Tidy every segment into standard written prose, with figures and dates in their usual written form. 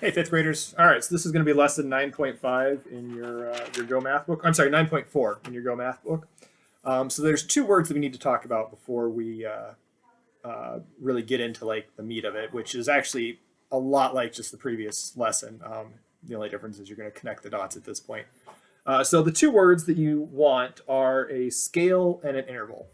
Hey, fifth graders. All right, so this is going to be lesson 9.5 in your Go Math book. I'm sorry, 9.4 in your Go Math book. So there's two words that we need to talk about before we really get into like the meat of it, which is actually a lot like just the previous lesson. The only difference is you're going to connect the dots at this point. So the two words that you want are a scale and an interval.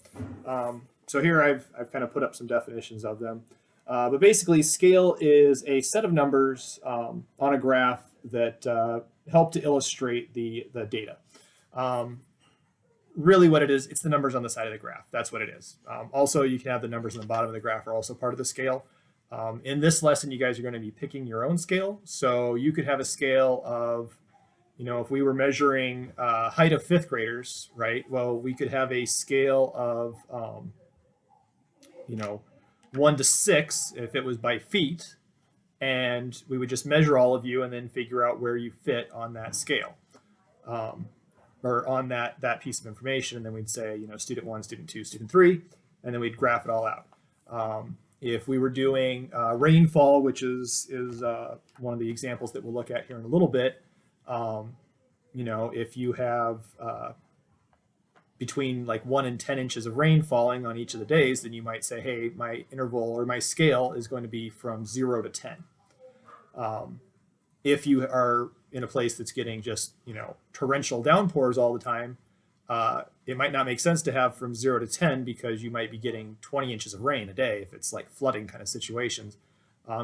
So here I've kind of put up some definitions of them. But basically, scale is a set of numbers on a graph that help to illustrate the data. Um, Really, what it is, it's the numbers on the side of the graph. That's what it is. Also, you can have the numbers on the bottom of the graph are also part of the scale. In this lesson, you guys are going to be picking your own scale. So you could have a scale of, if we were measuring height of fifth graders, right? Well, we could have a scale of, you know, 1 to 6 if it was by feet, and we would just measure all of you and then figure out where you fit on that scale, um, or on that piece of information. And then we'd say, student one, student two, student three, and then we'd graph it all out. If we were doing rainfall, which is one of the examples that we'll look at here in a little bit, if you have between like 1 and 10 inches of rain falling on each of the days, then you might say, hey, my interval or my scale is going to be from 0 to 10. If you are in a place that's getting just, torrential downpours all the time, it might not make sense to have from 0 to 10 because you might be getting 20 inches of rain a day if it's like flooding kind of situations.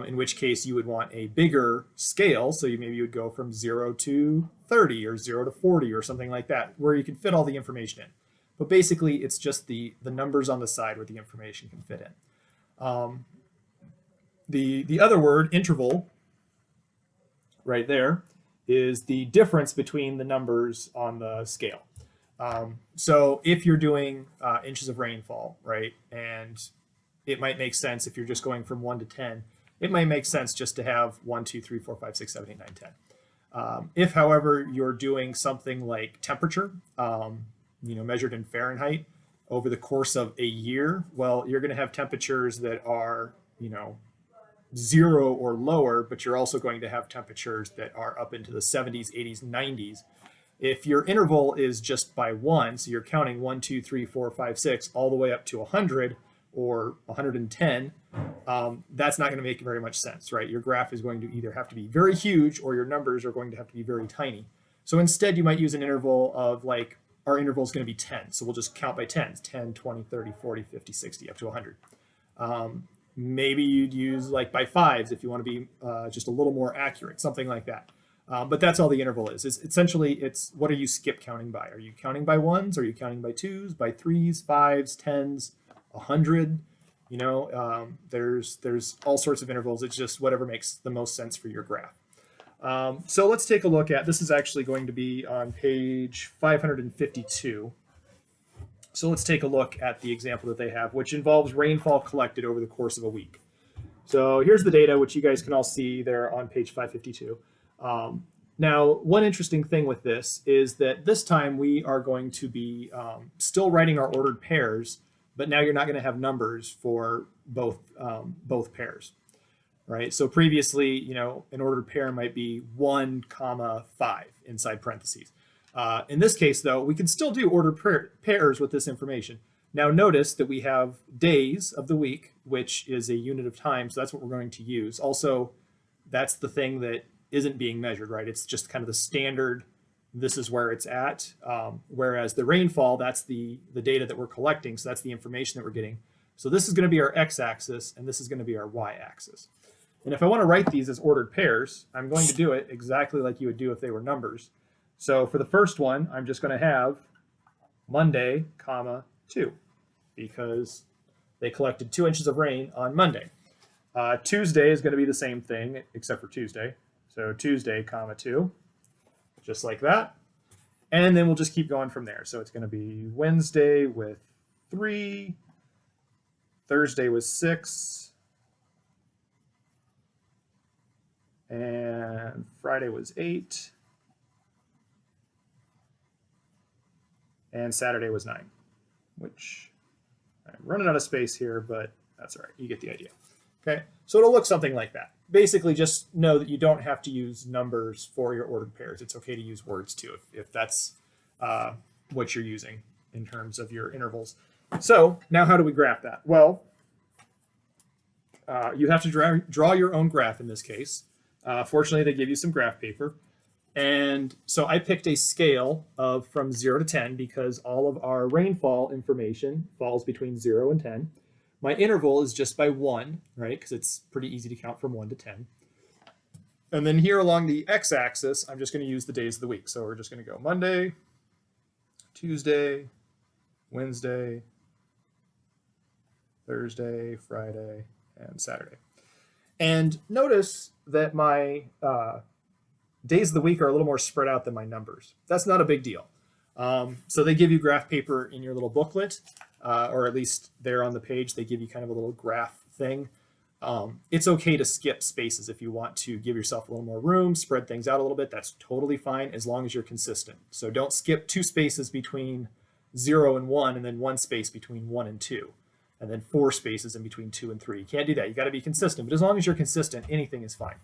In which case you would want a bigger scale. So maybe you would go from 0 to 30 or 0 to 40 or something like that, where you can fit all the information in. But basically, it's just the numbers on the side where the information can fit in. The other word, interval, right there, is the difference between the numbers on the scale. So if you're doing inches of rainfall, right, and it might make sense if you're just going from 1 to 10, it might make sense just to have 1, 2, 3, 4, 5, 6, 7, 8, 9, 10. If, however, you're doing something like temperature, measured in Fahrenheit over the course of a year, well, you're going to have temperatures that are, 0 or lower, but you're also going to have temperatures that are up into the 70s, 80s, 90s. If your interval is just by one, so you're counting 1, 2, 3, 4, 5, 6, all the way up to 100 or 110, that's not going to make very much sense, right? Your graph is going to either have to be very huge or your numbers are going to have to be very tiny. So instead, you might use an interval of like, our interval is going to be 10. So we'll just count by tens, 10, 20, 30, 40, 50, 60, up to 100. Maybe you'd use like by fives if you want to be just a little more accurate, something like that. But that's all the interval is. Essentially, it's what are you skip counting by? Are you counting by ones? Are you counting by twos, by threes, fives, tens, 100? There's all sorts of intervals. It's just whatever makes the most sense for your graph. So let's take a look at, this is actually going to be on page 552. So let's take a look at the example that they have, which involves rainfall collected over the course of a week. So here's the data, which you guys can all see there on page 552. Now, one interesting thing with this is that this time we are going to be still writing our ordered pairs, but now you're not going to have numbers for both pairs, right? So previously, an ordered pair might be 1, 5 inside parentheses. In this case, though, we can still do ordered pairs with this information. Now notice that we have days of the week, which is a unit of time, so that's what we're going to use. Also, that's the thing that isn't being measured, right? It's just kind of the standard, this is where it's at. Whereas the rainfall, that's the data that we're collecting, so that's the information that we're getting. So this is going to be our x-axis, and this is going to be our y-axis. And if I want to write these as ordered pairs, I'm going to do it exactly like you would do if they were numbers. So for the first one, I'm just going to have Monday, 2, because they collected 2 inches of rain on Monday. Tuesday is going to be the same thing, except for Tuesday. So Tuesday, 2, just like that. And then we'll just keep going from there. So it's going to be Wednesday with 3, Thursday with 6, and Friday was 8, and Saturday was 9, which I'm running out of space here, but that's all right. You get the idea. Okay, so it'll look something like that. Basically, just know that you don't have to use numbers for your ordered pairs. It's okay to use words too if that's what you're using in terms of your intervals. So now how do we graph that? Well, you have to draw your own graph in this case. Fortunately, they give you some graph paper. And so I picked a scale of from 0 to 10 because all of our rainfall information falls between 0 and 10. My interval is just by 1, right? Because it's pretty easy to count from 1 to 10. And then here along the x-axis, I'm just going to use the days of the week. So we're just going to go Monday, Tuesday, Wednesday, Thursday, Friday, and Saturday. And notice that my days of the week are a little more spread out than my numbers. That's not a big deal. So they give you graph paper in your little booklet, or at least there on the page, they give you kind of a little graph thing. It's okay to skip spaces if you want to give yourself a little more room, spread things out a little bit. That's totally fine as long as you're consistent. So don't skip 2 spaces between 0 and 1, and then 1 space between 1 and 2, and then 4 spaces in between 2 and 3. You can't do that. You got to be consistent. But as long as you're consistent, anything is fine.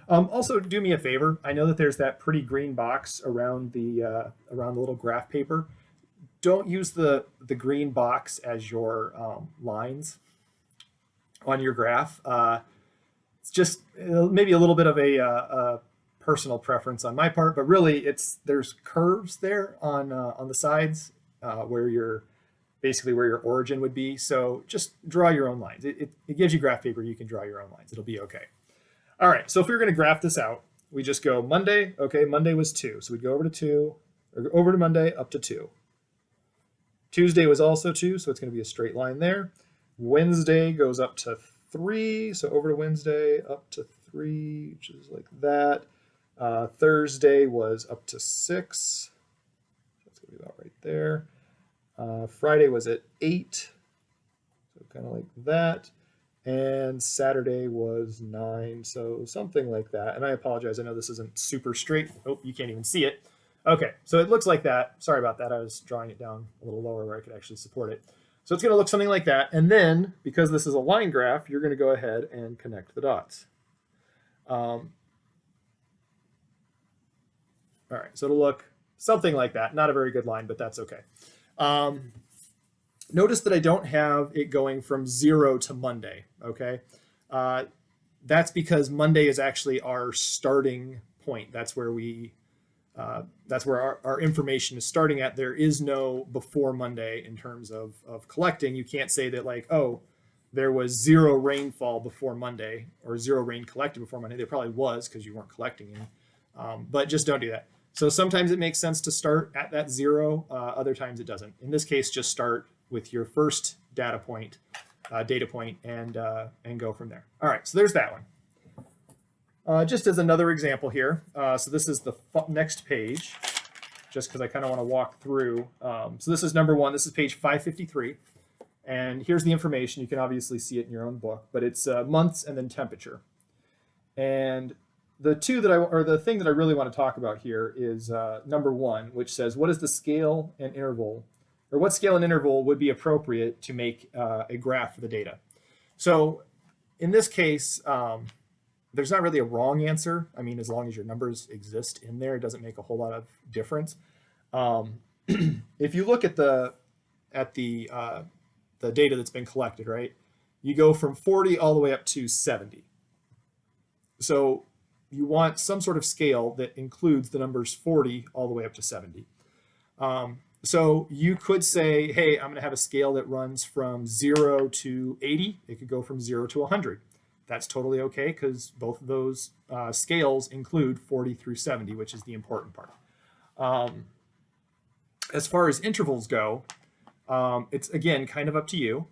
Also, do me a favor. I know that there's that pretty green box around the little graph paper. Don't use the green box as your lines on your graph. It's just maybe a little bit of a personal preference on my part, but really there's curves there on the sides where your origin would be. So just draw your own lines. It gives you graph paper. You can draw your own lines. It'll be okay. All right, so if we were going to graph this out, we just go Monday. Okay, Monday was 2. So we'd go over to 2, or over to Monday, up to 2. Tuesday was also 2, so it's going to be a straight line there. Wednesday goes up to 3, so over to Wednesday, up to 3, which is like that. Thursday was up to 6. That's going to be about right there. Friday was at 8, so kind of like that. And Saturday was 9, so something like that. And I apologize, I know this isn't super straight. Oh, you can't even see it. Okay, so it looks like that. Sorry about that. I was drawing it down a little lower where I could actually support it. So it's going to look something like that. And then, because this is a line graph, you're going to go ahead and connect the dots. All right, so it'll look something like that. Not a very good line, but that's okay. Notice that I don't have it going from 0 to Monday, okay? That's because Monday is actually our starting point. That's where our information is starting at. There is no before Monday in terms of collecting. You can't say that like, oh, there was 0 rainfall before Monday or 0 rain collected before Monday. There probably was because you weren't collecting any, but just don't do that. So sometimes it makes sense to start at that 0. Other times it doesn't. In this case, just start with your first data point, and go from there. All right, so there's that one. Just as another example here, so this is the next page, just because I kind of want to walk through. So this is number 1. This is page 553, and here's the information. You can obviously see it in your own book, but it's months and then temperature. And the thing that I really want to talk about here is number 1, which says what is the scale and interval, or what scale and interval would be appropriate to make a graph for the data. So in this case, there's not really a wrong answer. I mean, as long as your numbers exist in there, it doesn't make a whole lot of difference. If you look at the data that's been collected, right, you go from 40 all the way up to 70. So you want some sort of scale that includes the numbers 40 all the way up to 70. So you could say, hey, I'm going to have a scale that runs from 0 to 80. It could go from 0 to 100. That's totally okay because both of those scales include 40 through 70, which is the important part. As far as intervals go, it's, again, kind of up to you.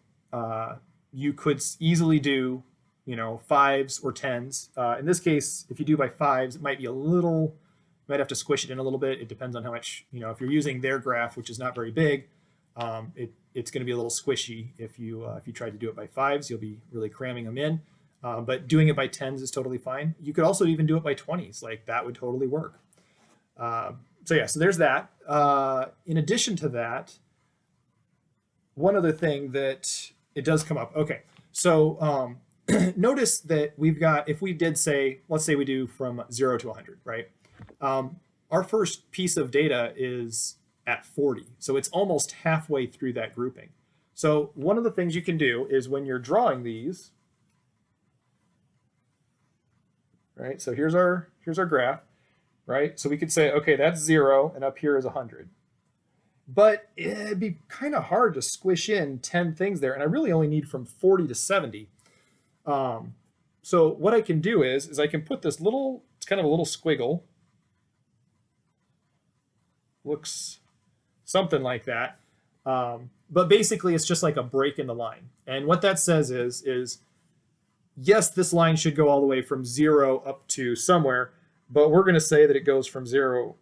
You could easily do, 5s or 10s. In this case, if you do by 5s, it might be might have to squish it in a little bit. It depends on how much, if you're using their graph, which is not very big, it's going to be a little squishy. If you try to do it by 5s, you'll be really cramming them in. But doing it by 10s is totally fine. You could also even do it by 20s. Like that would totally work. So there's that. In addition to that, one other thing that it does come up. Okay, so notice that we've got, if we did say, let's say we do from 0 to 100, right? Our first piece of data is at 40. So it's almost halfway through that grouping. So one of the things you can do is when you're drawing these, right? So here's our graph, right? So we could say, okay, that's 0, and up here is 100. But it'd be kind of hard to squish in 10 things there, and I really only need from 40 to 70. So what I can do is I can put this little, it's kind of a little squiggle. Looks something like that. But basically it's just like a break in the line. And what that says is yes, this line should go all the way from 0 up to somewhere, but we're going to say that it goes from 0.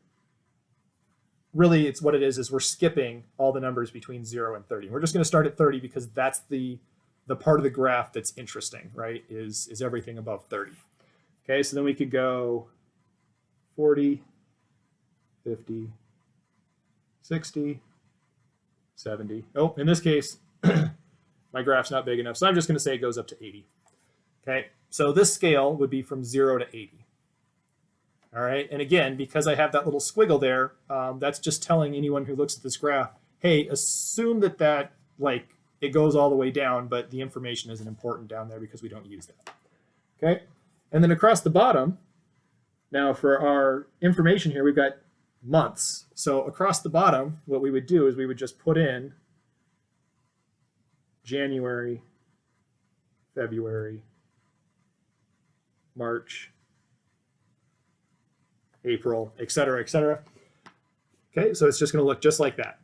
Really, it's what it is we're skipping all the numbers between 0 and 30. We're just going to start at 30 because that's the part of the graph that's interesting, right? Is everything above 30. Okay, so then we could go 40, 50, 60, 70. Oh, in this case, my graph's not big enough, so I'm just going to say it goes up to 80. Okay, so this scale would be from 0 to 80. All right, and again, because I have that little squiggle there, that's just telling anyone who looks at this graph, hey, assume that like it goes all the way down, but the information isn't important down there because we don't use that. Okay, and then across the bottom, now for our information here, we've got months. So across the bottom, what we would do is we would just put in January, February, March, April, et cetera, et cetera. Okay, so it's just going to look just like that.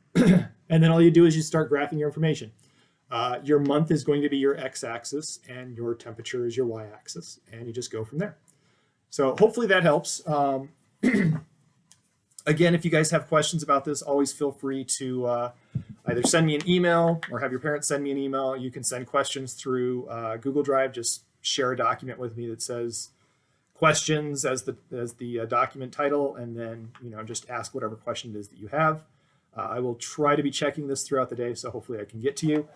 And then all you do is you start graphing your information. Your month is going to be your x-axis, and your temperature is your y-axis, and you just go from there. So hopefully that helps. Again, if you guys have questions about this, always feel free to either send me an email or have your parents send me an email. You can send questions through Google Drive. Just share a document with me that says questions as the document title, and then just ask whatever question it is that you have. I will try to be checking this throughout the day, so hopefully I can get to you.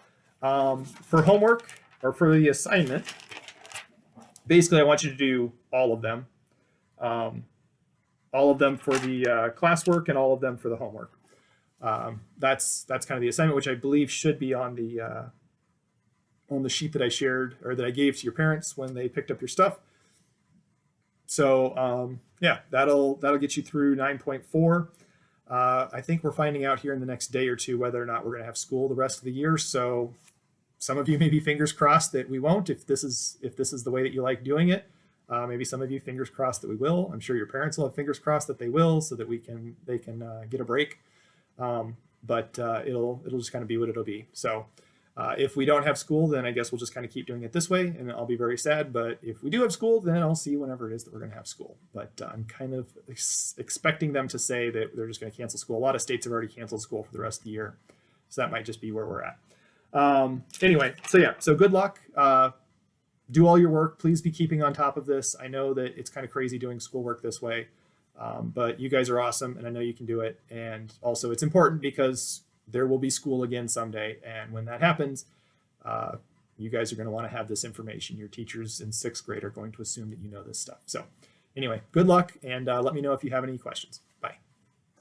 For homework or for the assignment, basically I want you to do all of them. All of them for the classwork and all of them for the homework. That's kind of the assignment, which I believe should be on the sheet that I shared or that I gave to your parents when they picked up your stuff. So yeah, that'll get you through 9.4. I think we're finding out here in the next day or two whether or not we're going to have school the rest of the year. So some of you maybe fingers crossed that we won't, if this is the way that you like doing it. Maybe some of you fingers crossed that we will. I'm sure your parents will have fingers crossed that they will, so that they can get a break. But it'll just kind of be what it'll be. So if we don't have school, then I guess we'll just kind of keep doing it this way, and I'll be very sad. But if we do have school, then I'll see whenever it is that we're going to have school. But I'm kind of expecting them to say that they're just going to cancel school. A lot of states have already canceled school for the rest of the year, so that might just be where we're at. Anyway, so yeah, so good luck. Do all your work. Please be keeping on top of this. I know that it's kind of crazy doing schoolwork this way, but you guys are awesome, and I know you can do it. And also, it's important because there will be school again someday, and when that happens, you guys are going to want to have this information. Your teachers in 6th grade are going to assume that you know this stuff. So anyway, good luck, and let me know if you have any questions.